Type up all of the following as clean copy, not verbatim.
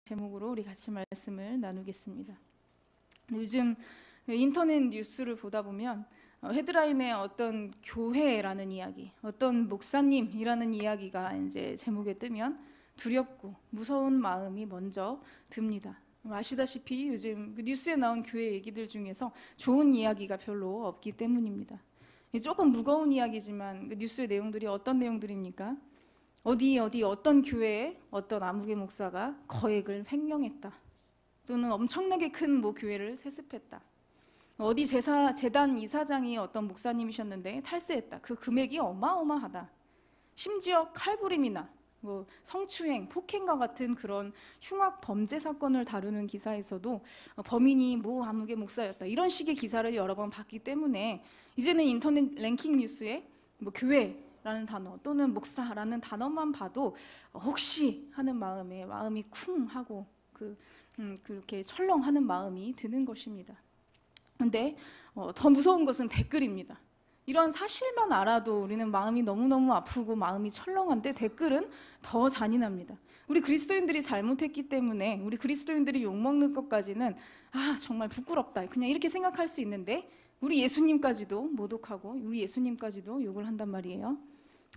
제목으로 우리 같이 말씀을 나누겠습니다. 요즘 인터넷 뉴스를 보다 보면 헤드라인에 어떤 교회라는 이야기, 어떤 목사님이라는 이야기가 이제 제목에 뜨면 두렵고 무서운 마음이 먼저 듭니다. 아시다시피 요즘 뉴스에 나온 교회 얘기들 중에서 좋은 이야기가 별로 없기 때문입니다. 조금 무거운 이야기지만 뉴스의 내용들이 어떤 내용들입니까? 어떤 교회에 어떤 아무개 목사가 거액을 횡령했다. 또는 엄청나게 큰 교회를 세습했다. 어디 재단 이사장이 어떤 목사님이셨는데 탈세했다. 그 금액이 어마어마하다. 심지어 칼부림이나 성추행, 폭행과 같은 그런 흉악 범죄 사건을 다루는 기사에서도 범인이 아무개 목사였다. 이런 식의 기사를 여러 번 봤기 때문에 이제는 인터넷 랭킹 뉴스에 교회라는 단어 또는 목사라는 단어만 봐도 혹시 하는 마음이 쿵 하고 그렇게 철렁하는 마음이 드는 것입니다. 그런데 더 무서운 것은 댓글입니다. 이런 사실만 알아도 우리는 마음이 너무너무 아프고 마음이 철렁한데 댓글은 더 잔인합니다. 우리 그리스도인들이 잘못했기 때문에 우리 그리스도인들이 욕먹는 것까지는 정말 부끄럽다 그냥 이렇게 생각할 수 있는데 우리 예수님까지도 모독하고 우리 예수님까지도 욕을 한단 말이에요.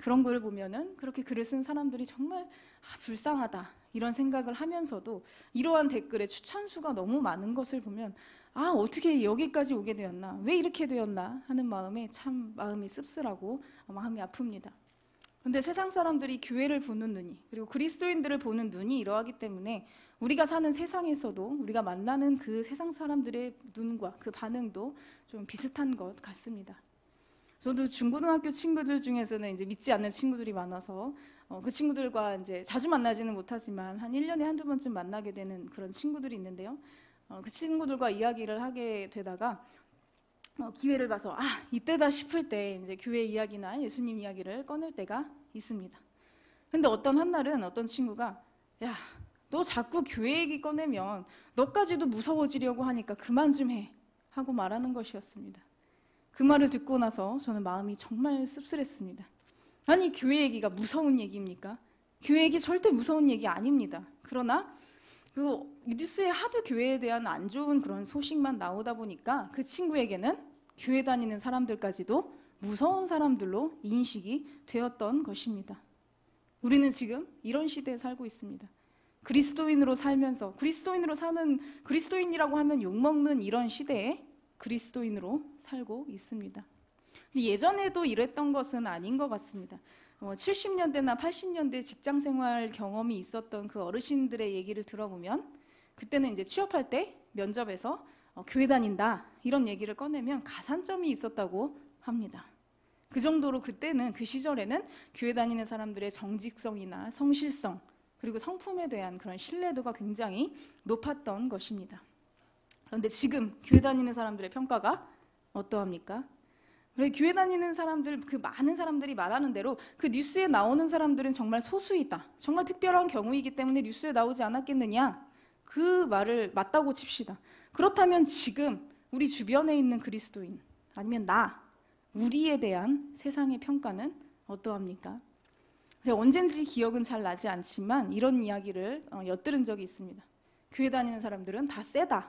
그런 걸 보면은 그렇게 글을 쓴 사람들이 정말 불쌍하다 이런 생각을 하면서도 이러한 댓글에 추천수가 너무 많은 것을 보면 어떻게 여기까지 오게 되었나, 왜 이렇게 되었나 하는 마음에 참 마음이 씁쓸하고 마음이 아픕니다. 그런데 세상 사람들이 교회를 보는 눈이 그리고 그리스도인들을 보는 눈이 이러하기 때문에 우리가 사는 세상에서도 우리가 만나는 그 세상 사람들의 눈과 그 반응도 좀 비슷한 것 같습니다. 저도 중고등학교 친구들 중에서는 이제 믿지 않는 친구들이 많아서 그 친구들과 이제 자주 만나지는 못하지만 한 1년에 한두 번쯤 만나게 되는 그런 친구들이 있는데요. 그 친구들과 이야기를 하게 되다가 기회를 봐서 이때다 싶을 때 이제 교회 이야기나 예수님 이야기를 꺼낼 때가 있습니다. 근데 어떤 한날은 어떤 친구가 야, 너 자꾸 교회 얘기 꺼내면 너까지도 무서워지려고 하니까 그만 좀 해 하고 말하는 것이었습니다. 그 말을 듣고 나서 저는 마음이 정말 씁쓸했습니다. 아니 교회 얘기가 무서운 얘기입니까? 교회 얘기 절대 무서운 얘기 아닙니다. 그러나 뉴스에 하도 교회에 대한 안 좋은 그런 소식만 나오다 보니까 그 친구에게는 교회 다니는 사람들까지도 무서운 사람들로 인식이 되었던 것입니다. 우리는 지금 이런 시대에 살고 있습니다. 그리스도인으로 살면서 그리스도인이라고 하면 욕먹는 이런 시대에 그리스도인으로 살고 있습니다. 예전에도 이랬던 것은 아닌 것 같습니다. 70년대나 80년대 직장생활 경험이 있었던 그 어르신들의 얘기를 들어보면 그때는 이제 취업할 때 면접에서 교회 다닌다 이런 얘기를 꺼내면 가산점이 있었다고 합니다. 그 정도로 그때는 그 시절에는 교회 다니는 사람들의 정직성이나 성실성 그리고 성품에 대한 그런 신뢰도가 굉장히 높았던 것입니다. 그런데 지금 교회 다니는 사람들의 평가가 어떠합니까? 교회 다니는 사람들, 그 많은 사람들이 말하는 대로 그 뉴스에 나오는 사람들은 정말 소수이다. 정말 특별한 경우이기 때문에 뉴스에 나오지 않았겠느냐? 그 말을 맞다고 칩시다. 그렇다면 지금 우리 주변에 있는 그리스도인 아니면 우리에 대한 세상의 평가는 어떠합니까? 제가 언젠지 기억은 잘 나지 않지만 이런 이야기를 엿들은 적이 있습니다. 교회 다니는 사람들은 다 세다,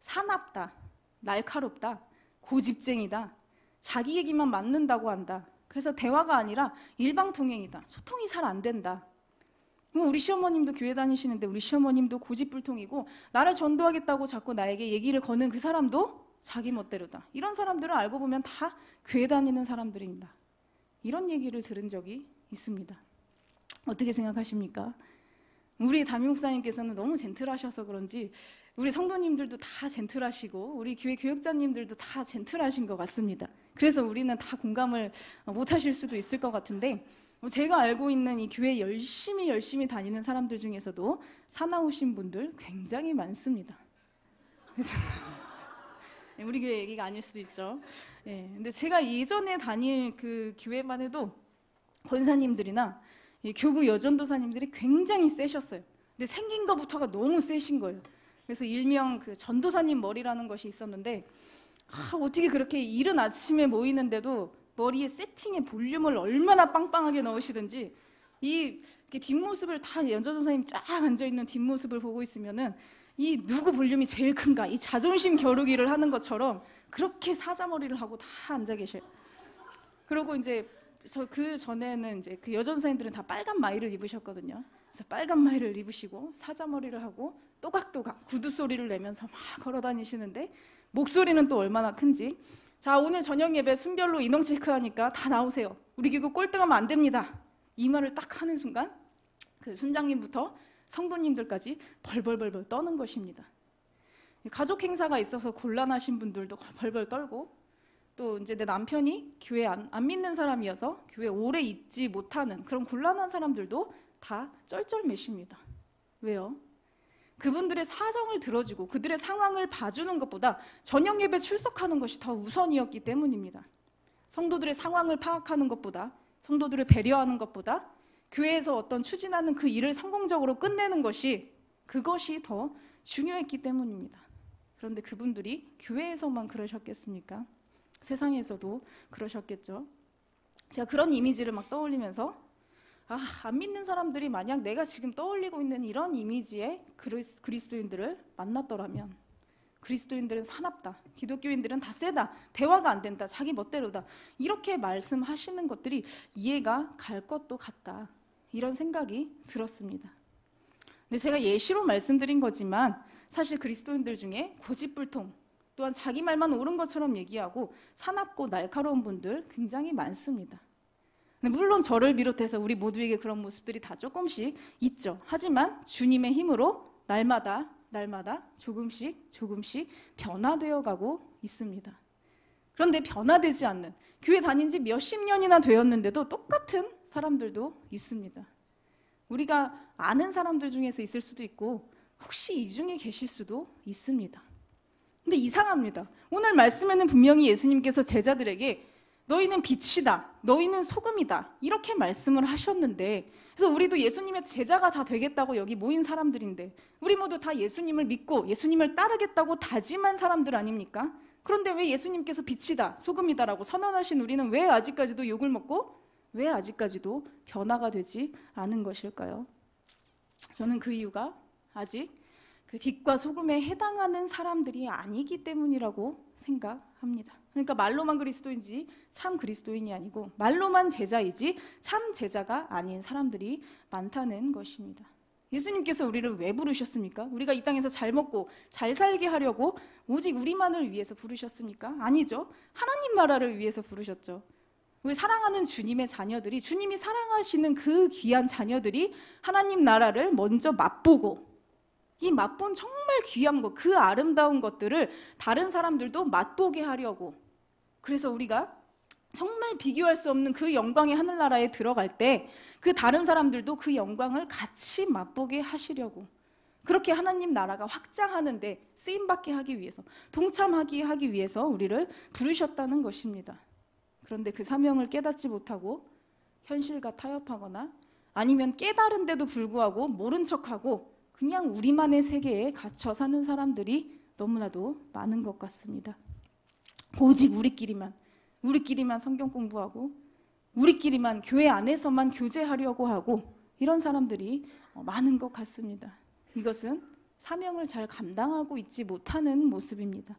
사납다, 날카롭다, 고집쟁이다. 자기 얘기만 맞는다고 한다. 그래서 대화가 아니라 일방통행이다. 소통이 잘 안 된다. 우리 시어머님도 교회 다니시는데 우리 시어머님도 고집불통이고 나를 전도하겠다고 자꾸 나에게 얘기를 거는 그 사람도 자기 멋대로다. 이런 사람들은 알고 보면 다 교회 다니는 사람들입니다. 이런 얘기를 들은 적이 있습니다. 어떻게 생각하십니까? 우리 담임 목사님께서는 너무 젠틀하셔서 그런지 우리 성도님들도 다 젠틀하시고 우리 교회 교육자님들도 다 젠틀하신 것 같습니다. 그래서 우리는 다 공감을 못하실 수도 있을 것 같은데 제가 알고 있는 이 교회 열심히 다니는 사람들 중에서도 사나우신 분들 굉장히 많습니다. 그래서 우리 교회 얘기가 아닐 수도 있죠. 근데 제가 예전에 다닐 그 교회만 해도 권사님들이나 교구 여전도사님들이 굉장히 세셨어요. 근데 생긴 것부터가 너무 세신 거예요. 그래서 일명 그 전도사님 머리라는 것이 있었는데 어떻게 그렇게 이른 아침에 모이는데도 머리에 세팅의 볼륨을 얼마나 빵빵하게 넣으시든지 이 뒷모습을 다 연자전 선생님 쫙 앉아있는 뒷모습을 보고 있으면은 이 누구 볼륨이 제일 큰가 이 자존심 겨루기를 하는 것처럼 그렇게 사자머리를 하고 다 앉아 계셔요. 그리고 이제 그 전에는 이제 그 여전 선생님들은 다 빨간 마이를 입으셨거든요. 그래서 빨간 마이를 입으시고 사자머리를 하고 또각또각 구두 소리를 내면서 막 걸어 다니시는데 목소리는 또 얼마나 큰지. 자, 오늘 저녁 예배 순별로 인원 체크하니까 다 나오세요. 우리 교구 꼴등하면 안 됩니다. 이 말을 딱 하는 순간 그 순장님부터 성도님들까지 벌벌벌벌 떠는 것입니다. 가족 행사가 있어서 곤란하신 분들도 벌벌 떨고, 또 이제 내 남편이 교회 안 믿는 사람이어서 교회 오래 있지 못하는 그런 곤란한 사람들도 다 쩔쩔매십니다. 왜요? 그분들의 사정을 들어주고 그들의 상황을 봐주는 것보다 저녁 예배 출석하는 것이 더 우선이었기 때문입니다. 성도들의 상황을 파악하는 것보다, 성도들을 배려하는 것보다 교회에서 어떤 추진하는 그 일을 성공적으로 끝내는 것이, 그것이 더 중요했기 때문입니다. 그런데 그분들이 교회에서만 그러셨겠습니까? 세상에서도 그러셨겠죠. 제가 그런 이미지를 막 떠올리면서 안 믿는 사람들이 만약 내가 지금 떠올리고 있는 이런 이미지의 그리스도인들을 만났더라면, 그리스도인들은 사납다, 기독교인들은 다 세다, 대화가 안 된다, 자기 멋대로다, 이렇게 말씀하시는 것들이 이해가 갈 것도 같다, 이런 생각이 들었습니다. 근데 제가 예시로 말씀드린 거지만 사실 그리스도인들 중에 고집불통, 또한 자기 말만 옳은 것처럼 얘기하고 사납고 날카로운 분들 굉장히 많습니다. 물론 저를 비롯해서 우리 모두에게 그런 모습들이 다 조금씩 있죠. 하지만 주님의 힘으로 날마다 조금씩 변화되어 가고 있습니다. 그런데 변화되지 않는, 교회 다닌 지 몇십 년이나 되었는데도 똑같은 사람들도 있습니다. 우리가 아는 사람들 중에서 있을 수도 있고 혹시 이 중에 계실 수도 있습니다. 근데 이상합니다. 오늘 말씀에는 분명히 예수님께서 제자들에게 너희는 빛이다, 너희는 소금이다, 이렇게 말씀을 하셨는데, 그래서 우리도 예수님의 제자가 다 되겠다고 여기 모인 사람들인데, 우리 모두 다 예수님을 믿고 예수님을 따르겠다고 다짐한 사람들 아닙니까? 그런데 왜 예수님께서 빛이다, 소금이다라고 선언하신 우리는 왜 아직까지도 욕을 먹고 왜 아직까지도 변화가 되지 않은 것일까요? 저는 그 이유가 아직 그 빛과 소금에 해당하는 사람들이 아니기 때문이라고 생각합니다. 그러니까 말로만 그리스도인지 참 그리스도인이 아니고, 말로만 제자이지 참 제자가 아닌 사람들이 많다는 것입니다. 예수님께서 우리를 왜 부르셨습니까? 우리가 이 땅에서 잘 먹고 잘 살게 하려고 오직 우리만을 위해서 부르셨습니까? 아니죠. 하나님 나라를 위해서 부르셨죠. 우리 사랑하는 주님의 자녀들이, 주님이 사랑하시는 그 귀한 자녀들이 하나님 나라를 먼저 맛보고, 이 맛본 정말 귀한 것, 그 아름다운 것들을 다른 사람들도 맛보게 하려고, 그래서 우리가 정말 비교할 수 없는 그 영광의 하늘나라에 들어갈 때 그 다른 사람들도 그 영광을 같이 맛보게 하시려고, 그렇게 하나님 나라가 확장하는데 쓰임받게 하기 위해서, 동참하게 하기 위해서 우리를 부르셨다는 것입니다. 그런데 그 사명을 깨닫지 못하고 현실과 타협하거나, 아니면 깨달은데도 불구하고 모른 척하고 그냥 우리만의 세계에 갇혀 사는 사람들이 너무나도 많은 것 같습니다. 오직 우리끼리만 성경 공부하고 우리끼리만 교회 안에서만 교제하려고 하고, 이런 사람들이 많은 것 같습니다. 이것은 사명을 잘 감당하고 있지 못하는 모습입니다.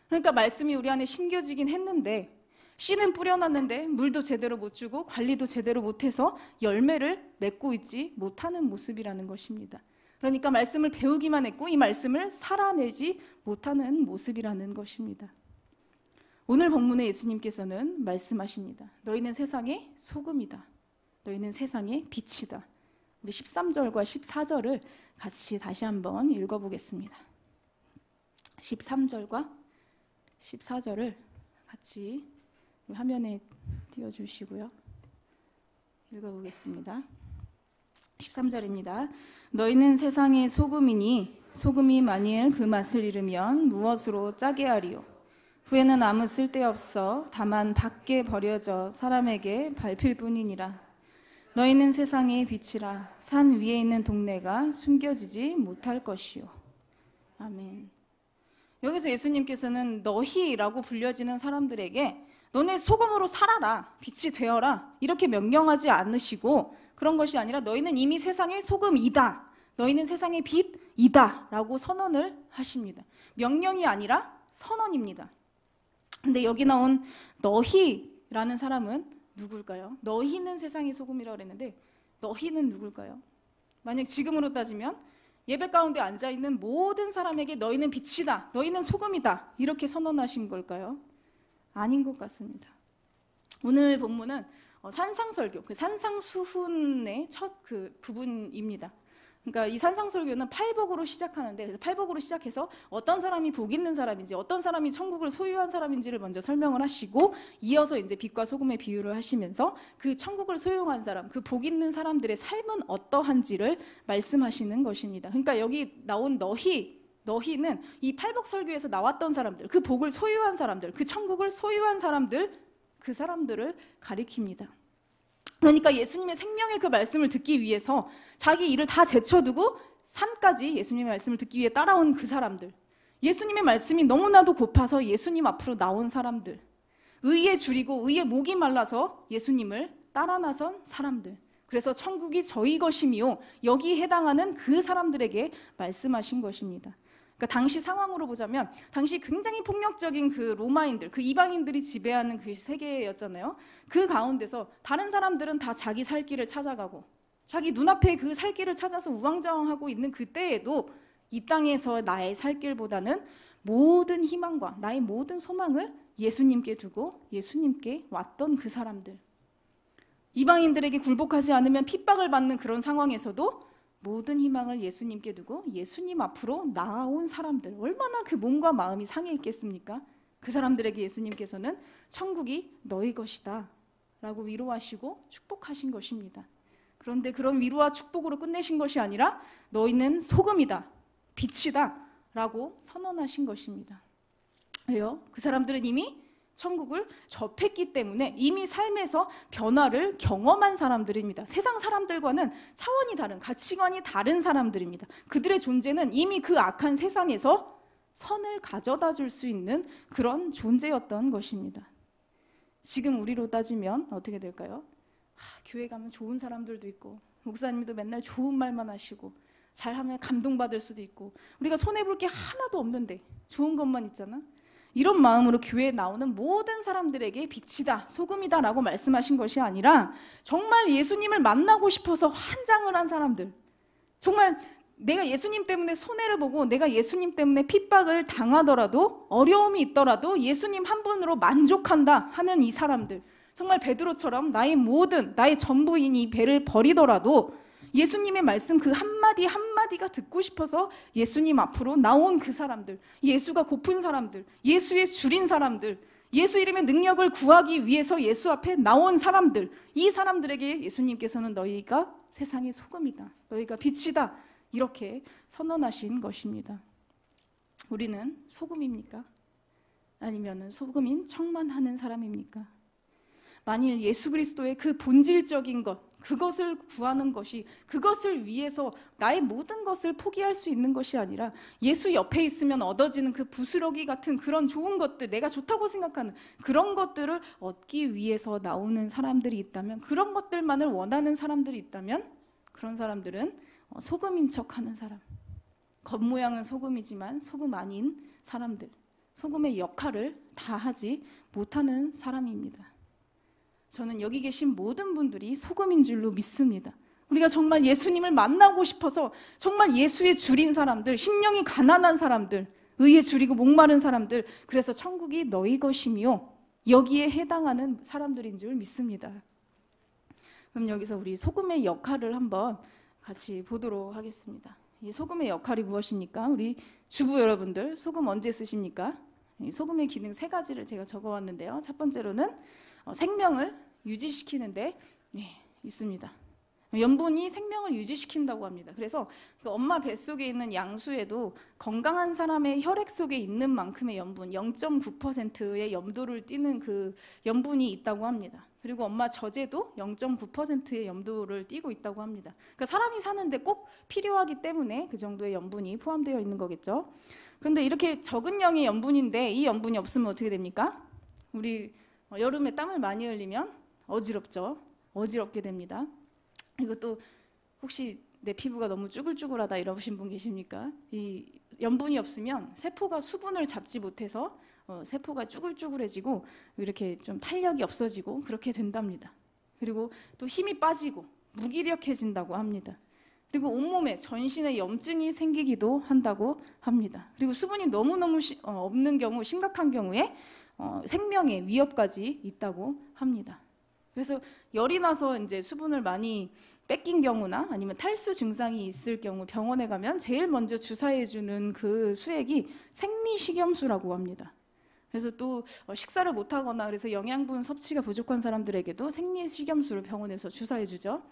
그러니까 말씀이 우리 안에 심겨지긴 했는데, 씨는 뿌려놨는데 물도 제대로 못 주고 관리도 제대로 못해서 열매를 맺고 있지 못하는 모습이라는 것입니다. 그러니까 말씀을 배우기만 했고 이 말씀을 살아내지 못하는 모습이라는 것입니다. 오늘 본문에 예수님께서는 말씀하십니다. 너희는 세상의 소금이다, 너희는 세상의 빛이다. 우리 13절과 14절을 같이 다시 한번 읽어보겠습니다. 13절과 14절을 같이 화면에 띄워주시고요. 읽어보겠습니다. 13절입니다. 너희는 세상의 소금이니 소금이 만일 그 맛을 잃으면 무엇으로 짜게 하리요? 후에는 아무 쓸데없어 다만 밖에 버려져 사람에게 밟힐 뿐이니라. 너희는 세상의 빛이라. 산 위에 있는 동네가 숨겨지지 못할 것이요. 아멘. 여기서 예수님께서는 너희라고 불려지는 사람들에게 너네 소금으로 살아라, 빛이 되어라, 이렇게 명령하지 않으시고 그런 것이 아니라 너희는 이미 세상의 소금이다. 너희는 세상의 빛이다. 라고 선언을 하십니다. 명령이 아니라 선언입니다. 근데 여기 나온 너희라는 사람은 누굴까요? 너희는 세상의 소금이라고 그랬는데 너희는 누굴까요? 만약 지금으로 따지면 예배 가운데 앉아있는 모든 사람에게 너희는 빛이다, 너희는 소금이다 이렇게 선언하신 걸까요? 아닌 것 같습니다. 오늘 본문은 산상설교, 그 산상수훈의 첫 그 부분입니다. 그러니까 이 산상설교는 팔복으로 시작하는데, 그래서 팔복으로 시작해서 어떤 사람이 복 있는 사람인지, 어떤 사람이 천국을 소유한 사람인지를 먼저 설명을 하시고, 이어서 이제 빛과 소금의 비유를 하시면서 그 천국을 소유한 사람, 그 복 있는 사람들의 삶은 어떠한지를 말씀하시는 것입니다. 그러니까 여기 나온 너희는 이 팔복설교에서 나왔던 사람들, 그 복을 소유한 사람들, 그 천국을 소유한 사람들, 그 사람들을 가리킵니다. 그러니까 예수님의 생명의 그 말씀을 듣기 위해서 자기 일을 다 제쳐두고 산까지 예수님의 말씀을 듣기 위해 따라온 그 사람들, 예수님의 말씀이 너무나도 고파서 예수님 앞으로 나온 사람들, 의에 줄이고 의에 목이 말라서 예수님을 따라 나선 사람들, 그래서 천국이 저희 것이며 여기에 해당하는 그 사람들에게 말씀하신 것입니다. 그러니까 당시 상황으로 보자면 당시 굉장히 폭력적인 그 로마인들, 그 이방인들이 지배하는 그 세계였잖아요. 그 가운데서 다른 사람들은 다 자기 살 길을 찾아가고 자기 눈앞에 그 살 길을 찾아서 우왕좌왕하고 있는 그때에도 이 땅에서 나의 살 길보다는 모든 희망과 나의 모든 소망을 예수님께 두고 예수님께 왔던 그 사람들, 이방인들에게 굴복하지 않으면 핍박을 받는 그런 상황에서도 모든 희망을 예수님께 두고 예수님 앞으로 나아온 사람들, 얼마나 그 몸과 마음이 상해 있겠습니까? 그 사람들에게 예수님께서는 천국이 너희 것이다 라고 위로하시고 축복하신 것입니다. 그런데 그런 위로와 축복으로 끝내신 것이 아니라 너희는 소금이다, 빛이다 라고 선언하신 것입니다. 왜요? 그 사람들은 이미 천국을 접했기 때문에 이미 삶에서 변화를 경험한 사람들입니다. 세상 사람들과는 차원이 다른, 가치관이 다른 사람들입니다. 그들의 존재는 이미 그 악한 세상에서 선을 가져다 줄 수 있는 그런 존재였던 것입니다. 지금 우리로 따지면 어떻게 될까요? 교회 가면 좋은 사람들도 있고 목사님도 맨날 좋은 말만 하시고 잘하면 감동받을 수도 있고 우리가 손해볼 게 하나도 없는데 좋은 것만 있잖아. 이런 마음으로 교회에 나오는 모든 사람들에게 빛이다, 소금이다 라고 말씀하신 것이 아니라 정말 예수님을 만나고 싶어서 환장을 한 사람들, 정말 내가 예수님 때문에 손해를 보고 내가 예수님 때문에 핍박을 당하더라도 어려움이 있더라도 예수님 한 분으로 만족한다 하는 이 사람들, 정말 베드로처럼 나의 모든, 나의 전부인 이 배를 버리더라도 예수님의 말씀 그 한마디 한마디가 듣고 싶어서 예수님 앞으로 나온 그 사람들, 예수가 고픈 사람들, 예수의 줄인 사람들, 예수 이름의 능력을 구하기 위해서 예수 앞에 나온 사람들, 이 사람들에게 예수님께서는 너희가 세상의 소금이다, 너희가 빛이다 이렇게 선언하신 것입니다. 우리는 소금입니까? 아니면 소금인 척만 하는 사람입니까? 만일 예수 그리스도의 그 본질적인 것, 그것을 구하는 것이, 그것을 위해서 나의 모든 것을 포기할 수 있는 것이 아니라 예수 옆에 있으면 얻어지는 그 부스러기 같은 그런 좋은 것들, 내가 좋다고 생각하는 그런 것들을 얻기 위해서 나오는 사람들이 있다면, 그런 것들만을 원하는 사람들이 있다면 그런 사람들은 소금인 척하는 사람, 겉모양은 소금이지만 소금 아닌 사람들, 소금의 역할을 다 하지 못하는 사람입니다. 저는 여기 계신 모든 분들이 소금인 줄로 믿습니다. 우리가 정말 예수님을 만나고 싶어서 정말 예수의 줄인 사람들, 심령이 가난한 사람들, 의에 줄이고 목마른 사람들, 그래서 천국이 너희 것이며 여기에 해당하는 사람들인 줄 믿습니다. 그럼 여기서 우리 소금의 역할을 한번 같이 보도록 하겠습니다. 이 소금의 역할이 무엇입니까? 우리 주부 여러분들 소금 언제 쓰십니까? 소금의 기능 3가지를 제가 적어왔는데요. 첫 번째로는 생명을 유지시키는데 있습니다. 염분이 생명을 유지시킨다고 합니다. 그래서 그 엄마 뱃속에 있는 양수에도 건강한 사람의 혈액 속에 있는 만큼의 염분, 0.9%의 염도를 띠는 그 염분이 있다고 합니다. 그리고 엄마 젖에도 0.9%의 염도를 띠고 있다고 합니다. 그러니까 사람이 사는데 꼭 필요하기 때문에 그 정도의 염분이 포함되어 있는 거겠죠. 그런데 이렇게 적은 양의 염분인데 이 염분이 없으면 어떻게 됩니까? 우리 여름에 땀을 많이 흘리면 어지럽죠. 어지럽게 됩니다. 그리고 또 혹시 내 피부가 너무 쭈글쭈글하다 이러신 분 계십니까? 이 염분이 없으면 세포가 수분을 잡지 못해서 세포가 쭈글쭈글해지고 이렇게 좀 탄력이 없어지고 그렇게 된답니다. 그리고 또 힘이 빠지고 무기력해진다고 합니다. 그리고 온몸에 전신에 염증이 생기기도 한다고 합니다. 그리고 수분이 너무너무 없는 경우, 심각한 경우에 생명의 위협까지 있다고 합니다. 그래서 열이 나서 이제 수분을 많이 뺏긴 경우나 아니면 탈수 증상이 있을 경우 병원에 가면 제일 먼저 주사해 주는 그 수액이 생리식염수라고 합니다. 그래서 또 식사를 못 하거나 그래서 영양분 섭취가 부족한 사람들에게도 생리식염수를 병원에서 주사해 주죠.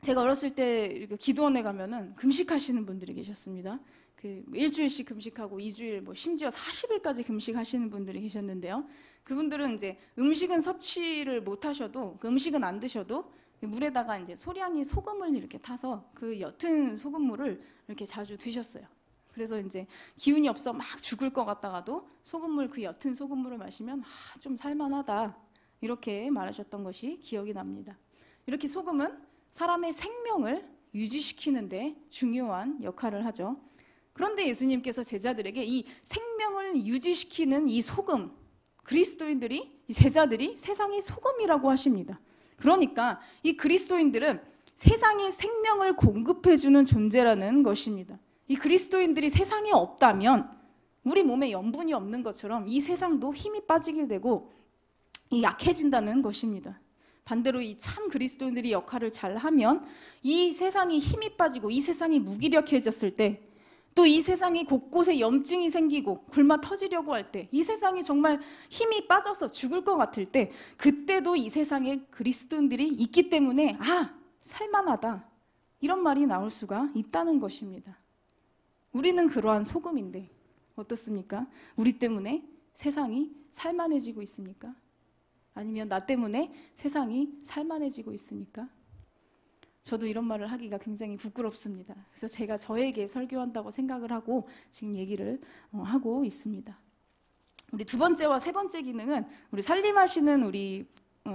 제가 어렸을 때 기도원에 가면은 금식하시는 분들이 계셨습니다. 그 일주일씩 금식하고 2주일, 심지어 40일까지 금식하시는 분들이 계셨는데요. 그분들은 이제 음식은 섭취를 못 하셔도, 그 음식은 안 드셔도 물에다가 이제 소량의 소금을 이렇게 타서 그 옅은 소금물을 이렇게 자주 드셨어요. 그래서 이제 기운이 없어 막 죽을 것 같다가도 소금물, 그 옅은 소금물을 마시면 좀 살만하다 이렇게 말하셨던 것이 기억이 납니다. 이렇게 소금은 사람의 생명을 유지시키는 데 중요한 역할을 하죠. 그런데 예수님께서 제자들에게 이 생명을 유지시키는 이 소금, 그리스도인들이, 이 제자들이 세상의 소금이라고 하십니다. 그러니까 이 그리스도인들은 세상에 생명을 공급해주는 존재라는 것입니다. 이 그리스도인들이 세상에 없다면 우리 몸에 염분이 없는 것처럼 이 세상도 힘이 빠지게 되고 약해진다는 것입니다. 반대로 이 참 그리스도인들이 역할을 잘하면 이 세상이 힘이 빠지고 이 세상이 무기력해졌을 때, 또 이 세상이 곳곳에 염증이 생기고 굶어 터지려고 할 때, 이 세상이 정말 힘이 빠져서 죽을 것 같을 때, 그때도 이 세상에 그리스도인들이 있기 때문에 살만하다 이런 말이 나올 수가 있다는 것입니다. 우리는 그러한 소금인데 어떻습니까? 우리 때문에 세상이 살만해지고 있습니까? 아니면 나 때문에 세상이 살만해지고 있습니까? 저도 이런 말을 하기가 굉장히 부끄럽습니다. 그래서 제가 저에게 설교한다고 생각을 하고 지금 얘기를 하고 있습니다. 우리 두 번째와 세 번째 기능은 우리 살림하시는 우리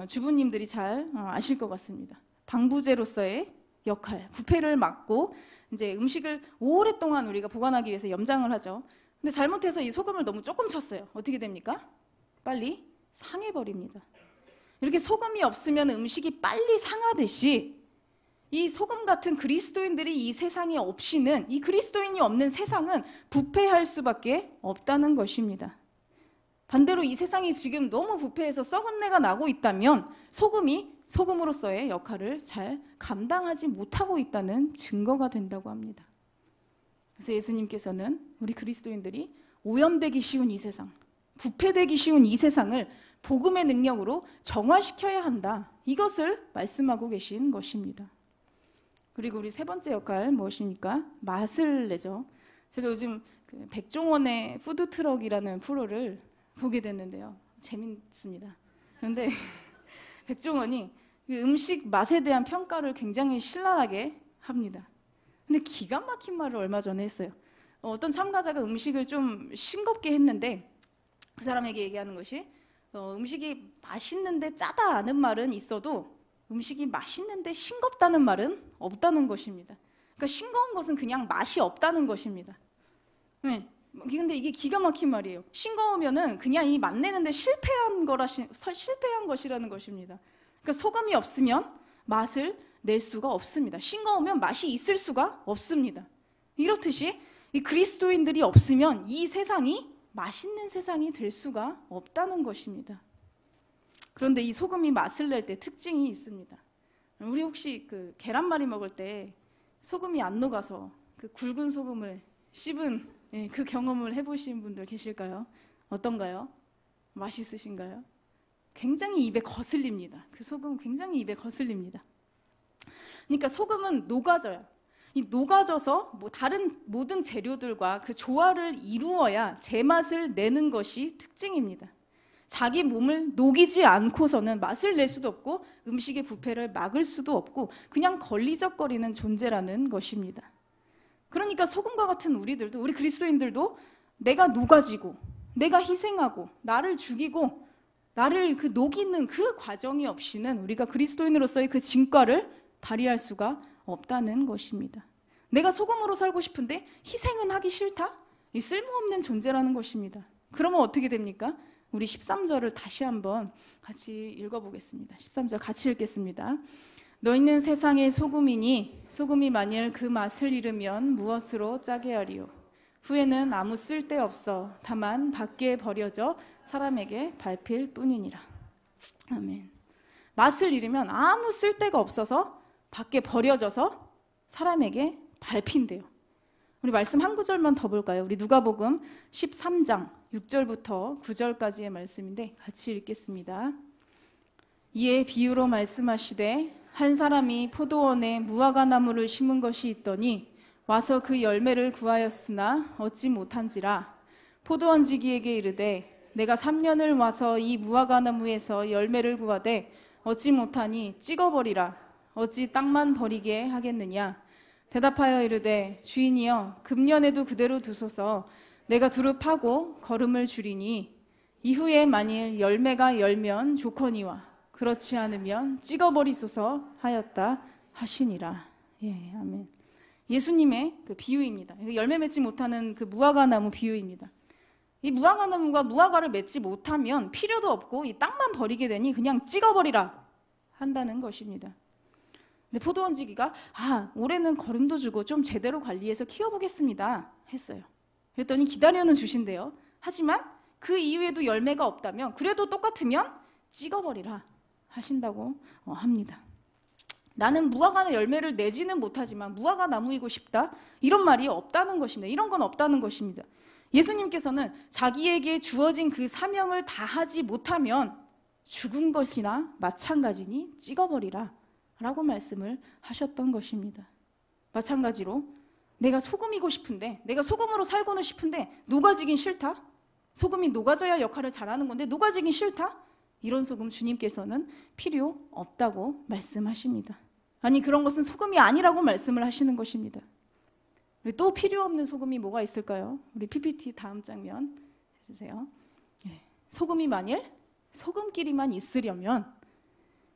주부님들이 잘 아실 것 같습니다. 방부제로서의 역할, 부패를 막고 이제 음식을 오랫동안 우리가 보관하기 위해서 염장을 하죠. 근데 잘못해서 이 소금을 너무 조금 쳤어요. 어떻게 됩니까? 빨리 상해버립니다. 이렇게 소금이 없으면 음식이 빨리 상하듯이 이 소금 같은 그리스도인들이 이 세상에 없이는, 이 그리스도인이 없는 세상은 부패할 수밖에 없다는 것입니다. 반대로 이 세상이 지금 너무 부패해서 썩은 내가 나고 있다면 소금이 소금으로서의 역할을 잘 감당하지 못하고 있다는 증거가 된다고 합니다. 그래서 예수님께서는 우리 그리스도인들이 오염되기 쉬운 이 세상, 부패되기 쉬운 이 세상을 복음의 능력으로 정화시켜야 한다, 이것을 말씀하고 계신 것입니다. 그리고 우리 세 번째 역할 무엇입니까? 맛을 내죠. 제가 요즘 그 백종원의 푸드트럭이라는 프로를 보게 됐는데요. 재밌습니다. 그런데 백종원이 음식 맛에 대한 평가를 굉장히 신랄하게 합니다. 근데 기가 막힌 말을 얼마 전에 했어요. 어떤 참가자가 음식을 좀 싱겁게 했는데 그 사람에게 얘기하는 것이 음식이 맛있는데 짜다는 말은 있어도 음식이 맛있는데 싱겁다는 말은 없다는 것입니다. 그러니까 싱거운 것은 그냥 맛이 없다는 것입니다. 네. 근데 이게 기가 막힌 말이에요. 싱거우면은 그냥 이 맛내는데 실패한 것이라는 것입니다. 그러니까 소금이 없으면 맛을 낼 수가 없습니다. 싱거우면 맛이 있을 수가 없습니다. 이렇듯이 이 그리스도인들이 없으면 이 세상이 맛있는 세상이 될 수가 없다는 것입니다. 그런데 이 소금이 맛을 낼 때 특징이 있습니다. 우리 혹시 그 계란말이 먹을 때 소금이 안 녹아서 그 굵은 소금을 씹은 그 경험을 해보신 분들 계실까요? 어떤가요? 맛있으신가요? 굉장히 입에 거슬립니다. 그 소금은 굉장히 입에 거슬립니다. 그러니까 소금은 녹아져요. 이 녹아져서 다른 모든 재료들과 그 조화를 이루어야 제맛을 내는 것이 특징입니다. 자기 몸을 녹이지 않고서는 맛을 낼 수도 없고 음식의 부패를 막을 수도 없고 그냥 걸리적거리는 존재라는 것입니다. 그러니까 소금과 같은 우리들도, 우리 그리스도인들도 내가 녹아지고 내가 희생하고 나를 죽이고 나를 그 녹이는 그 과정이 없이는 우리가 그리스도인으로서의 그 진가를 발휘할 수가 없다는 것입니다. 내가 소금으로 살고 싶은데 희생은 하기 싫다? 이 쓸모없는 존재라는 것입니다. 그러면 어떻게 됩니까? 우리 13절을 다시 한번 같이 읽어보겠습니다. 13절 같이 읽겠습니다. 너희는 세상의 소금이니 소금이 만일 그 맛을 잃으면 무엇으로 짜게 하리요? 후에는 아무 쓸데없어 다만 밖에 버려져 사람에게 밟힐 뿐이니라. 아멘. 맛을 잃으면 아무 쓸데가 없어서 밖에 버려져서 사람에게 밟힌대요. 우리 말씀 한 구절만 더 볼까요? 우리 누가복음 13장 6절부터 9절까지의 말씀인데 같이 읽겠습니다. 이에 비유로 말씀하시되 한 사람이 포도원에 무화과 나무를 심은 것이 있더니 와서 그 열매를 구하였으나 얻지 못한지라. 포도원지기에게 이르되 내가 3년을 와서 이 무화과 나무에서 열매를 구하되 얻지 못하니 찍어버리라. 어찌 땅만 버리게 하겠느냐. 대답하여 이르되 주인이여 금년에도 그대로 두소서. 내가 두루 파고 거름을 주리니 이후에 만일 열매가 열면 좋거니와 그렇지 않으면 찍어버리소서 하였다 하시니라. 예, 아멘. 예수님의 그 비유입니다. 열매 맺지 못하는 그 무화과 나무 비유입니다. 이 무화과 나무가 무화과를 맺지 못하면 필요도 없고 이 땅만 버리게 되니 그냥 찍어버리라 한다는 것입니다. 근데 포도원지기가 올해는 거름도 주고 좀 제대로 관리해서 키워보겠습니다 했어요. 그랬더니 기다려는 주신대요. 하지만 그 이후에도 열매가 없다면 그래도 똑같으면 찍어버리라 하신다고 합니다. 나는 무화과 열매를 내지는 못하지만 무화과 나무이고 싶다 이런 말이 없다는 것입니다. 이런 건 없다는 것입니다. 예수님께서는 자기에게 주어진 그 사명을 다하지 못하면 죽은 것이나 마찬가지니 찍어버리라 라고 말씀을 하셨던 것입니다. 마찬가지로 내가 소금이고 싶은데 내가 소금으로 살고는 싶은데 녹아지긴 싫다? 소금이 녹아져야 역할을 잘하는 건데 녹아지긴 싫다? 이런 소금 주님께서는 필요 없다고 말씀하십니다. 아니 그런 것은 소금이 아니라고 말씀을 하시는 것입니다. 또 필요 없는 소금이 뭐가 있을까요? 우리 PPT 다음 장면 해주세요. 소금이 만일 소금끼리만 있으려면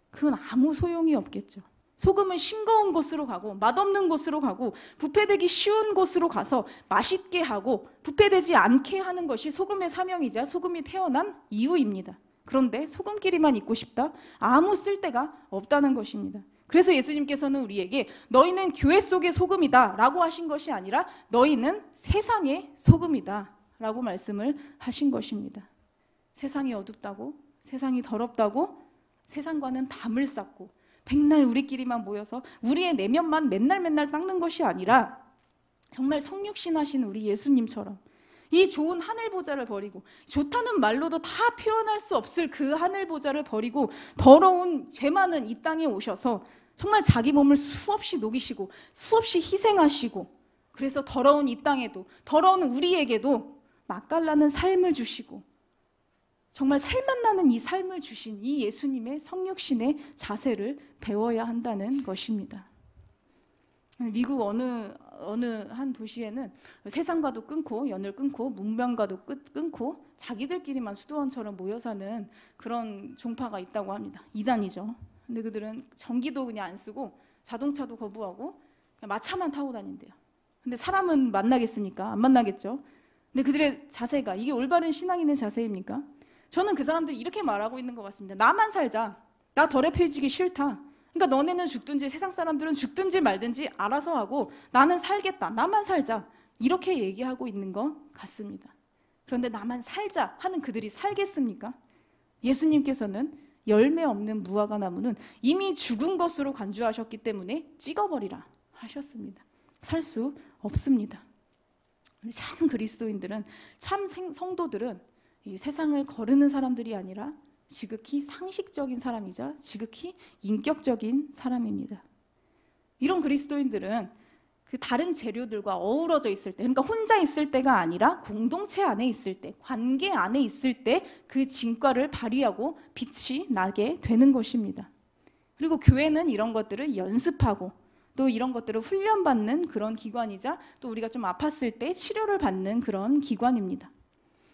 그건 아무 소용이 없겠죠. 소금은 싱거운 곳으로 가고 맛없는 곳으로 가고 부패되기 쉬운 곳으로 가서 맛있게 하고 부패되지 않게 하는 것이 소금의 사명이자 소금이 태어난 이유입니다. 그런데 소금끼리만 있고 싶다? 아무 쓸데가 없다는 것입니다. 그래서 예수님께서는 우리에게 너희는 교회 속의 소금이다 라고 하신 것이 아니라 너희는 세상의 소금이다 라고 말씀을 하신 것입니다. 세상이 어둡다고, 세상이 더럽다고, 세상과는 담을 쌓고 백날 우리끼리만 모여서 우리의 내면만 맨날 닦는 것이 아니라 정말 성육신하신 우리 예수님처럼 이 좋은 하늘보좌를 버리고 좋다는 말로도 다 표현할 수 없을 그 하늘보좌를 버리고 더러운 죄 많은 이 땅에 오셔서 정말 자기 몸을 수없이 녹이시고 수없이 희생하시고 그래서 더러운 이 땅에도 더러운 우리에게도 맛깔나는 삶을 주시고 정말 살맛 나는 이 삶을 주신 이 예수님의 성육신의 자세를 배워야 한다는 것입니다. 미국 어느 한 도시에는 세상과도 끊고 연을 끊고 문명과도 끊고 자기들끼리만 수도원처럼 모여 사는 그런 종파가 있다고 합니다. 이단이죠. 근데 그들은 전기도 그냥 안 쓰고 자동차도 거부하고 그냥 마차만 타고 다닌대요. 근데 사람은 만나겠습니까? 안 만나겠죠. 근데 그들의 자세가 이게 올바른 신앙인의 자세입니까? 저는 그 사람들이 이렇게 말하고 있는 것 같습니다. 나만 살자. 나 더럽혀지기 싫다. 그러니까 너네는 죽든지 세상 사람들은 죽든지 말든지 알아서 하고 나는 살겠다. 나만 살자. 이렇게 얘기하고 있는 것 같습니다. 그런데 나만 살자 하는 그들이 살겠습니까? 예수님께서는 열매 없는 무화과 나무는 이미 죽은 것으로 간주하셨기 때문에 찍어버리라 하셨습니다. 살 수 없습니다. 참 그리스도인들은 참 성도들은 이 세상을 거르는 사람들이 아니라 지극히 상식적인 사람이자 지극히 인격적인 사람입니다. 이런 그리스도인들은 그 다른 재료들과 어우러져 있을 때, 그러니까 혼자 있을 때가 아니라 공동체 안에 있을 때, 관계 안에 있을 때 그 진과를 발휘하고 빛이 나게 되는 것입니다. 그리고 교회는 이런 것들을 연습하고 또 이런 것들을 훈련받는 그런 기관이자 또 우리가 좀 아팠을 때 치료를 받는 그런 기관입니다.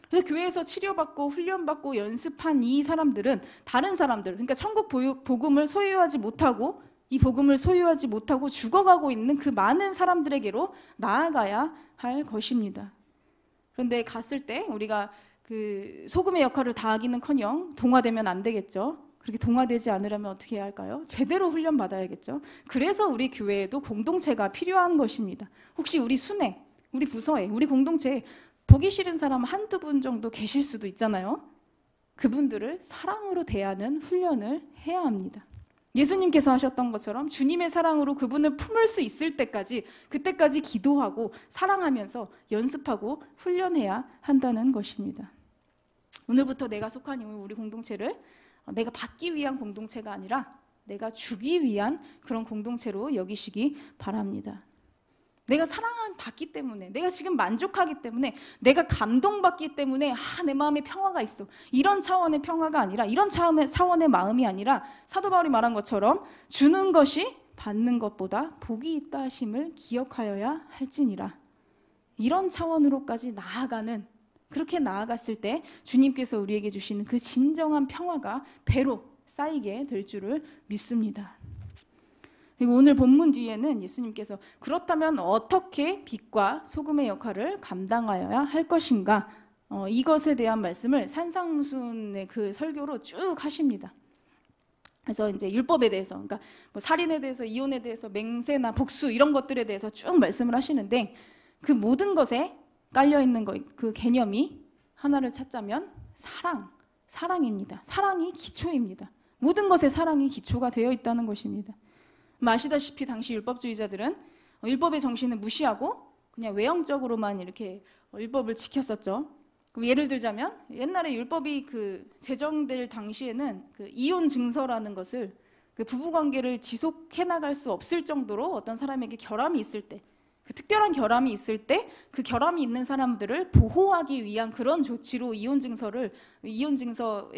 그래서 교회에서 치료받고 훈련받고 연습한 이 사람들은 다른 사람들, 그러니까 천국 복음을 소유하지 못하고 이 복음을 소유하지 못하고 죽어가고 있는 그 많은 사람들에게로 나아가야 할 것입니다. 그런데 갔을 때 우리가 그 소금의 역할을 다하기는커녕 동화되면 안 되겠죠. 그렇게 동화되지 않으려면 어떻게 해야 할까요? 제대로 훈련받아야겠죠. 그래서 우리 교회에도 공동체가 필요한 것입니다. 혹시 우리 순회, 우리 부서에, 우리 공동체에 보기 싫은 사람 한두 분 정도 계실 수도 있잖아요. 그분들을 사랑으로 대하는 훈련을 해야 합니다. 예수님께서 하셨던 것처럼 주님의 사랑으로 그분을 품을 수 있을 때까지, 그때까지 기도하고 사랑하면서 연습하고 훈련해야 한다는 것입니다. 오늘부터 내가 속한 우리 공동체를 내가 받기 위한 공동체가 아니라 내가 주기 위한 그런 공동체로 여기시기 바랍니다. 내가 사랑받기 때문에, 내가 지금 만족하기 때문에, 내가 감동받기 때문에 내 마음에 평화가 있어, 이런 차원의 평화가 아니라, 이런 차원의 마음이 아니라 사도 바울이 말한 것처럼 주는 것이 받는 것보다 복이 있다 하심을 기억하여야 할지니라. 이런 차원으로까지 나아가는, 그렇게 나아갔을 때 주님께서 우리에게 주시는 그 진정한 평화가 배로 쌓이게 될 줄을 믿습니다. 그리고 오늘 본문 뒤에는 예수님께서 그렇다면 어떻게 빛과 소금의 역할을 감당하여야 할 것인가, 이것에 대한 말씀을 산상순의 그 설교로 쭉 하십니다. 그래서 이제 율법에 대해서, 그러니까 뭐 살인에 대해서, 이혼에 대해서, 맹세나 복수 이런 것들에 대해서 쭉 말씀을 하시는데, 그 모든 것에 깔려 있는 그 개념이 하나를 찾자면 사랑입니다. 사랑이 기초입니다. 모든 것에 사랑이 기초가 되어 있다는 것입니다. 아시다시피 당시 율법주의자들은 율법의 정신을 무시하고 그냥 외형적으로만 이렇게 율법을 지켰었죠. 그럼 예를 들자면 옛날에 율법이 그 제정될 당시에는 그 이혼 증서라는 것을, 그 부부관계를 지속해 나갈 수 없을 정도로 어떤 사람에게 결함이 있을 때, 그 특별한 결함이 있을 때 그 결함이 있는 사람들을 보호하기 위한 그런 조치로 이혼 증서에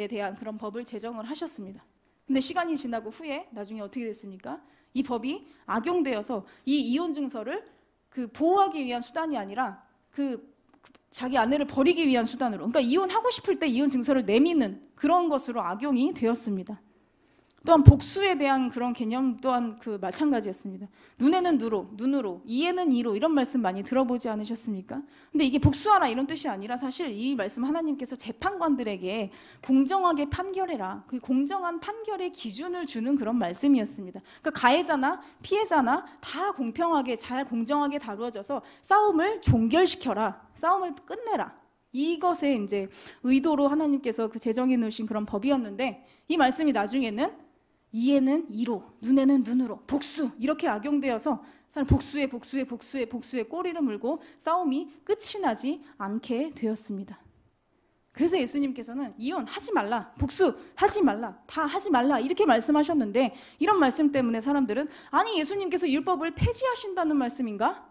대한 그런 법을 제정을 하셨습니다. 근데 시간이 지나고 후에 나중에 어떻게 됐습니까? 이 법이 악용되어서 이 이혼 증서를 그 보호하기 위한 수단이 아니라 자기 아내를 버리기 위한 수단으로, 그러니까 이혼하고 싶을 때 이혼 증서를 내미는 그런 것으로 악용이 되었습니다. 또한 복수에 대한 그런 개념 또한 그 마찬가지였습니다. 눈에는 눈으로, 이에는 이로, 이런 말씀 많이 들어보지 않으셨습니까? 근데 이게 복수하라 이런 뜻이 아니라 사실 이 말씀 하나님께서 재판관들에게 공정하게 판결해라, 그 공정한 판결의 기준을 주는 그런 말씀이었습니다. 그러니까 가해자나 피해자나 다 공평하게 잘 공정하게 다루어져서 싸움을 종결시켜라, 싸움을 끝내라, 이것에 이제 의도로 하나님께서 그 제정해 놓으신 그런 법이었는데, 이 말씀이 나중에는 이에는 이로, 눈에는 눈으로, 복수 이렇게 악용되어서 복수에 꼬리를 물고 싸움이 끝이 나지 않게 되었습니다. 그래서 예수님께서는 이혼하지 말라, 복수하지 말라, 다 하지 말라 이렇게 말씀하셨는데, 이런 말씀 때문에 사람들은 아니 예수님께서 율법을 폐지하신다는 말씀인가?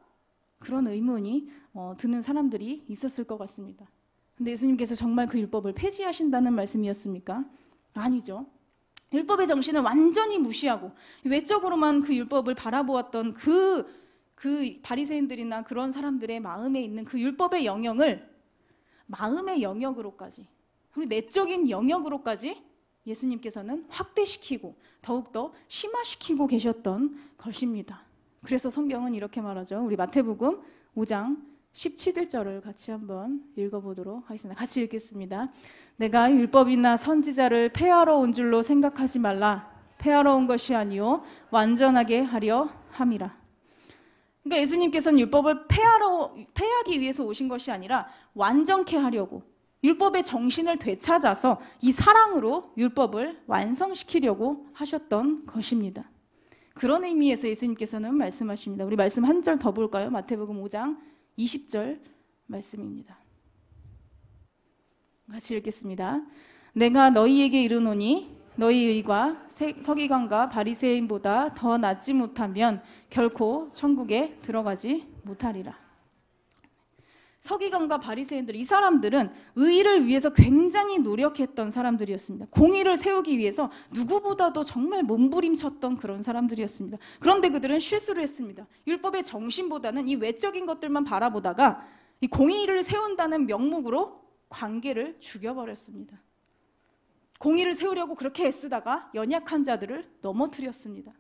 그런 의문이 드는 사람들이 있었을 것 같습니다. 근데 예수님께서 정말 그 율법을 폐지하신다는 말씀이었습니까? 아니죠. 율법의 정신을 완전히 무시하고 외적으로만 그 율법을 바라보았던 그 바리새인들이나 그런 사람들의 마음에 있는 그 율법의 영역을 마음의 영역으로까지, 그리고 내적인 영역으로까지 예수님께서는 확대시키고 더욱더 심화시키고 계셨던 것입니다. 그래서 성경은 이렇게 말하죠. 우리 마태복음 5장 17절을 같이 한번 읽어보도록 하겠습니다. 같이 읽겠습니다. 내가 율법이나 선지자를 폐하러 온 줄로 생각하지 말라. 폐하러 온 것이 아니요 완전하게 하려 함이라. 그러니까 예수님께서는 율법을 폐하기 위해서 오신 것이 아니라 완전케 하려고, 율법의 정신을 되찾아서 이 사랑으로 율법을 완성시키려고 하셨던 것입니다. 그런 의미에서 예수님께서는 말씀하십니다. 우리 말씀 한 절 더 볼까요? 마태복음 5장 20절 말씀입니다. 같이 읽겠습니다. 내가 너희에게 이르노니 너희 의가 서기관과 바리새인보다 더 낫지 못하면 결코 천국에 들어가지 못하리라. 서기관과 바리새인들, 이 사람들은 의를 위해서 굉장히 노력했던 사람들이었습니다. 공의를 세우기 위해서 누구보다도 정말 몸부림쳤던 그런 사람들이었습니다. 그런데 그들은 실수를 했습니다. 율법의 정신보다는 이 외적인 것들만 바라보다가 이 공의를 세운다는 명목으로 관계를 죽여버렸습니다. 공의를 세우려고 그렇게 애쓰다가 연약한 자들을 넘어뜨렸습니다.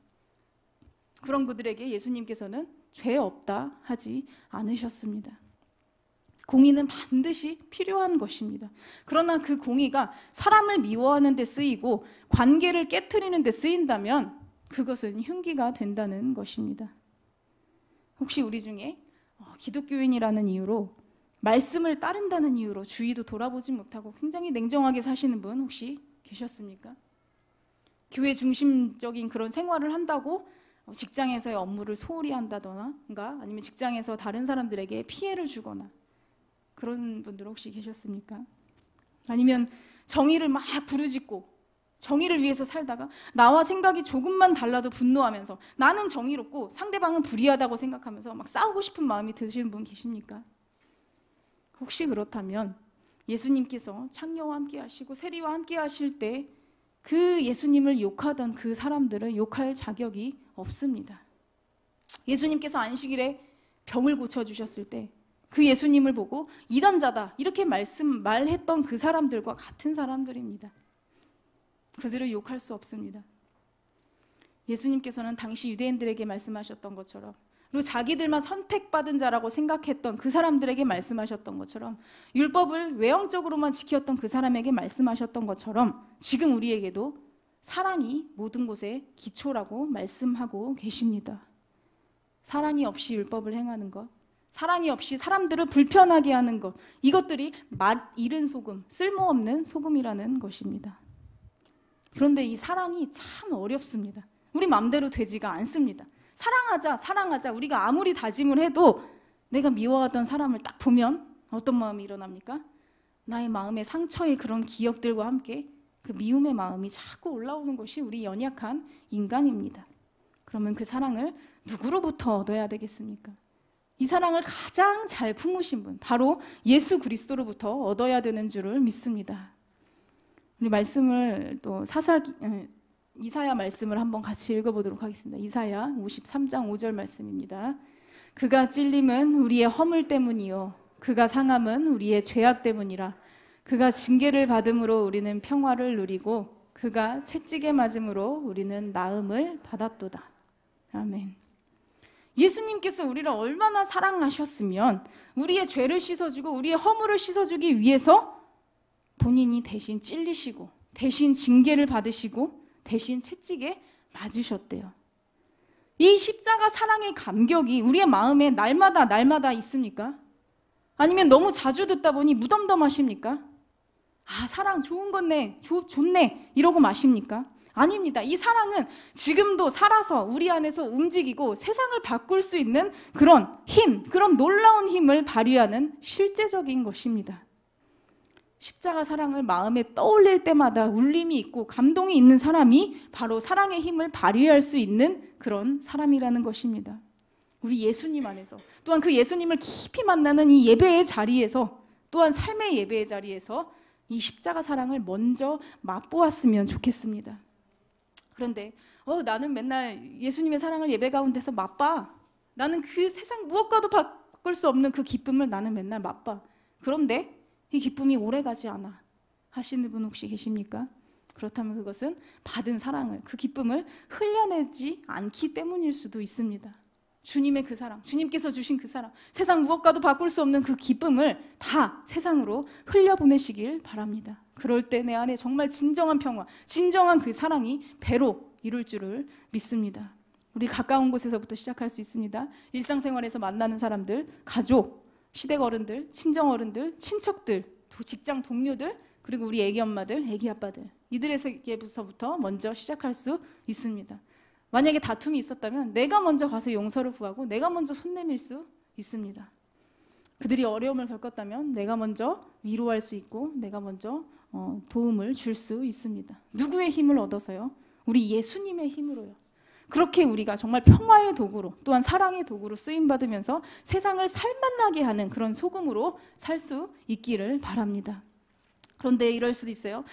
그런 그들에게 예수님께서는 죄 없다 하지 않으셨습니다. 공의는 반드시 필요한 것입니다. 그러나 그 공의가 사람을 미워하는 데 쓰이고 관계를 깨트리는 데 쓰인다면 그것은 흉기가 된다는 것입니다. 혹시 우리 중에 기독교인이라는 이유로, 말씀을 따른다는 이유로 주위도 돌아보지 못하고 굉장히 냉정하게 사시는 분 혹시 계셨습니까? 교회 중심적인 그런 생활을 한다고 직장에서의 업무를 소홀히 한다거나 아니면 직장에서 다른 사람들에게 피해를 주거나 그런 분들 혹시 계셨습니까? 아니면 정의를 막 부르짖고 정의를 위해서 살다가 나와 생각이 조금만 달라도 분노하면서 나는 정의롭고 상대방은 불의하다고 생각하면서 막 싸우고 싶은 마음이 드시는 분 계십니까? 혹시 그렇다면 예수님께서 창녀와 함께 하시고 세리와 함께 하실 때 그 예수님을 욕하던 그 사람들을 욕할 자격이 없습니다. 예수님께서 안식일에 병을 고쳐주셨을 때 그 예수님을 보고 이단자다 이렇게 말했던 그 사람들과 같은 사람들입니다. 그들을 욕할 수 없습니다. 예수님께서는 당시 유대인들에게 말씀하셨던 것처럼, 그리고 자기들만 선택받은 자라고 생각했던 그 사람들에게 말씀하셨던 것처럼, 율법을 외형적으로만 지켰던 그 사람에게 말씀하셨던 것처럼 지금 우리에게도 사랑이 모든 곳의 기초라고 말씀하고 계십니다. 사랑이 없이 율법을 행하는 것, 사랑이 없이 사람들을 불편하게 하는 것, 이것들이 맛 잃은 소금, 쓸모없는 소금이라는 것입니다. 그런데 이 사랑이 참 어렵습니다. 우리 마음대로 되지가 않습니다. 사랑하자 우리가 아무리 다짐을 해도 내가 미워하던 사람을 딱 보면 어떤 마음이 일어납니까? 나의 마음의 상처의 그런 기억들과 함께 그 미움의 마음이 자꾸 올라오는 것이 우리 연약한 인간입니다. 그러면 그 사랑을 누구로부터 얻어야 되겠습니까? 이 사랑을 가장 잘 품으신 분, 바로 예수 그리스도로부터 얻어야 되는 줄을 믿습니다. 우리 말씀을 또 이사야 말씀을 한번 같이 읽어보도록 하겠습니다. 이사야 53장 5절 말씀입니다. 그가 찔림은 우리의 허물 때문이요 그가 상함은 우리의 죄악 때문이라. 그가 징계를 받음으로 우리는 평화를 누리고 그가 채찍에 맞음으로 우리는 나음을 받았도다. 아멘. 예수님께서 우리를 얼마나 사랑하셨으면 우리의 죄를 씻어주고 우리의 허물을 씻어주기 위해서 본인이 대신 찔리시고 대신 징계를 받으시고 대신 채찍에 맞으셨대요. 이 십자가 사랑의 감격이 우리의 마음에 날마다 있습니까? 아니면 너무 자주 듣다 보니 무덤덤하십니까? 아, 사랑 좋은 건네, 좋네 이러고 마십니까? 아닙니다. 이 사랑은 지금도 살아서 우리 안에서 움직이고 세상을 바꿀 수 있는 그런 힘, 그런 놀라운 힘을 발휘하는 실제적인 것입니다. 십자가 사랑을 마음에 떠올릴 때마다 울림이 있고 감동이 있는 사람이 바로 사랑의 힘을 발휘할 수 있는 그런 사람이라는 것입니다. 우리 예수님 안에서, 또한 그 예수님을 깊이 만나는 이 예배의 자리에서, 또한 삶의 예배의 자리에서 이 십자가 사랑을 먼저 맛보았으면 좋겠습니다. 그런데 나는 맨날 예수님의 사랑을 예배 가운데서 맛봐. 나는 그 세상 무엇과도 바꿀 수 없는 그 기쁨을 나는 맨날 맛봐. 그런데 이 기쁨이 오래가지 않아 하시는 분 혹시 계십니까? 그렇다면 그것은 받은 사랑을, 그 기쁨을 흘려내지 않기 때문일 수도 있습니다. 주님의 그 사랑, 주님께서 주신 그 사랑, 세상 무엇과도 바꿀 수 없는 그 기쁨을 다 세상으로 흘려보내시길 바랍니다. 그럴 때 내 안에 정말 진정한 평화, 진정한 그 사랑이 배로 이룰 줄을 믿습니다. 우리 가까운 곳에서부터 시작할 수 있습니다. 일상생활에서 만나는 사람들, 가족, 시댁 어른들, 친정 어른들, 친척들, 직장 동료들, 그리고 우리 애기 엄마들, 애기 아빠들, 이들에게부터 먼저 시작할 수 있습니다. 만약에 다툼이 있었다면 내가 먼저 가서 용서를 구하고 내가 먼저 손 내밀 수 있습니다. 그들이 어려움을 겪었다면 내가 먼저 위로할 수 있고 내가 먼저 도움을 줄 수 있습니다. 누구의 힘을 얻어서요? 우리 예수님의 힘으로요. 그렇게 우리가 정말 평화의 도구로, 또한 사랑의 도구로 쓰임받으면서 세상을 살맛나게 하는 그런 소금으로 살 수 있기를 바랍니다. 그런데 이럴 수도 있어요.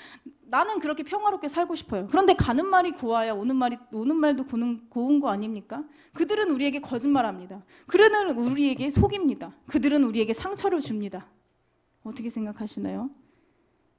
나는 그렇게 평화롭게 살고 싶어요. 그런데 가는 말이 고와야 오는 말도 고운 거 아닙니까? 그들은 우리에게 거짓말합니다. 그들은 우리에게 속입니다. 그들은 우리에게 상처를 줍니다. 어떻게 생각하시나요?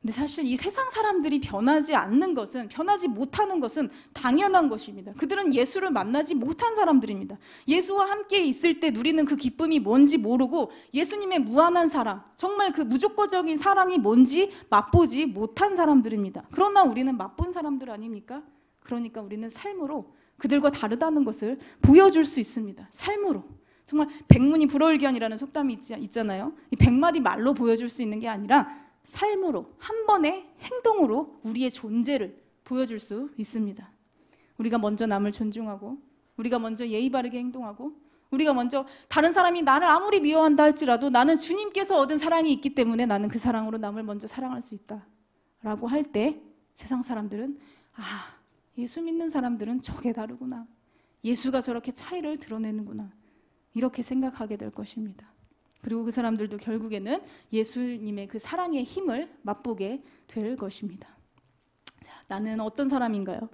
근데 사실 이 세상 사람들이 변하지 않는 것은, 변하지 못하는 것은 당연한 것입니다. 그들은 예수를 만나지 못한 사람들입니다. 예수와 함께 있을 때 누리는 그 기쁨이 뭔지 모르고 예수님의 무한한 사랑, 정말 그 무조건적인 사랑이 뭔지 맛보지 못한 사람들입니다. 그러나 우리는 맛본 사람들 아닙니까? 그러니까 우리는 삶으로 그들과 다르다는 것을 보여줄 수 있습니다. 삶으로. 정말 백문이 불여일견이라는 속담이 있잖아요. 이 100마디 말로 보여줄 수 있는 게 아니라 삶으로, 한 번의 행동으로 우리의 존재를 보여줄 수 있습니다. 우리가 먼저 남을 존중하고, 우리가 먼저 예의 바르게 행동하고, 우리가 먼저 다른 사람이 나를 아무리 미워한다 할지라도 나는 주님께서 얻은 사랑이 있기 때문에 나는 그 사랑으로 남을 먼저 사랑할 수 있다 라고 할 때 세상 사람들은 예수 믿는 사람들은 저게 다르구나, 예수가 저렇게 차이를 드러내는구나, 이렇게 생각하게 될 것입니다. 그리고 그 사람들도 결국에는 예수님의 그 사랑의 힘을 맛보게 될 것입니다. 자, 나는 어떤 사람인가요?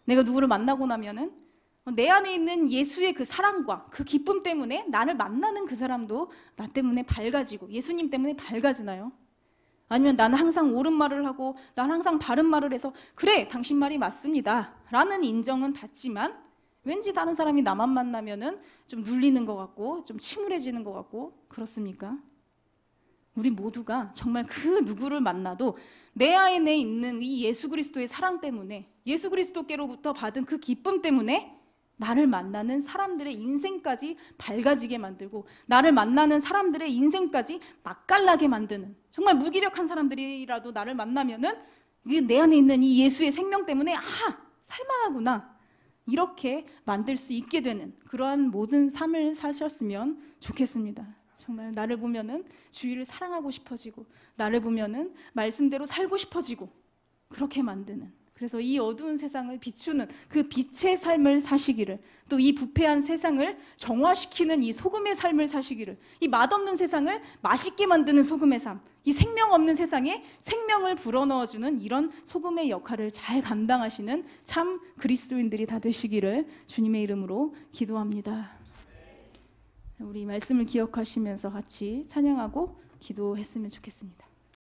내가 누구를 만나고 나면은 내 안에 있는 예수의 그 사랑과 그 기쁨 때문에 나를 만나는 그 사람도 나 때문에 밝아지고 예수님 때문에 밝아지나요? 아니면 나는 항상 옳은 말을 하고 나는 항상 바른 말을 해서 그래, 당신 말이 맞습니다 라는 인정은 받지만 왠지 다른 사람이 나만 만나면은 좀 눌리는 것 같고 좀 침울해지는 것 같고 그렇습니까? 우리 모두가 정말 그 누구를 만나도 내 안에 있는 이 예수 그리스도의 사랑 때문에, 예수 그리스도께로부터 받은 그 기쁨 때문에 나를 만나는 사람들의 인생까지 밝아지게 만들고 나를 만나는 사람들의 인생까지 맛깔나게 만드는, 정말 무기력한 사람들이라도 나를 만나면은 내 안에 있는 이 예수의 생명 때문에 살만하구나, 이렇게 만들 수 있게 되는 그러한 모든 삶을 사셨으면 좋겠습니다. 정말 나를 보면은 주위를 사랑하고 싶어지고, 나를 보면은 말씀대로 살고 싶어지고, 그렇게 만드는, 그래서 이 어두운 세상을 비추는 그 빛의 삶을 사시기를, 또 이 부패한 세상을 정화시키는 이 소금의 삶을 사시기를, 이 맛없는 세상을 맛있게 만드는 소금의 삶, 이 생명 없는 세상에 생명을 불어넣어주는 이런 소금의 역할을 잘 감당하시는 참 그리스도인들이 다 되시기를 주님의 이름으로 기도합니다. 우리 말씀을 기억하시면서 같이 찬양하고 기도했으면 좋겠습니다.